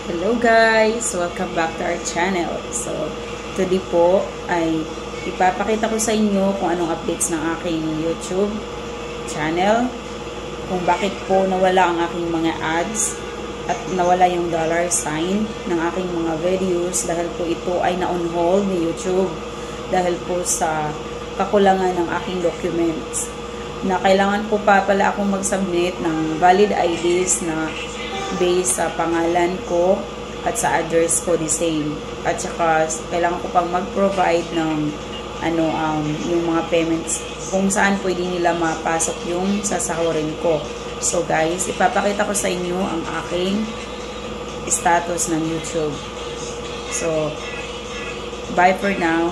Hello guys! Welcome back to our channel. So, today po ay ipapakita ko sa inyo kung anong updates ng aking YouTube channel, kung bakit po nawala ang aking mga ads at nawala yung dollar sign ng aking mga videos dahil po ito ay na-on hold ni YouTube dahil po sa kakulangan ng aking documents na kailangan po pa pala akong mag-submit ng valid IDs na based sa pangalan ko at sa address ko the same. At saka kailangan ko pang mag-provide ng yung mga payments kung saan pwede nila mapasok yung sasahurin ko. So guys, ipapakita ko sa inyo ang aking status ng YouTube. So, bye for now.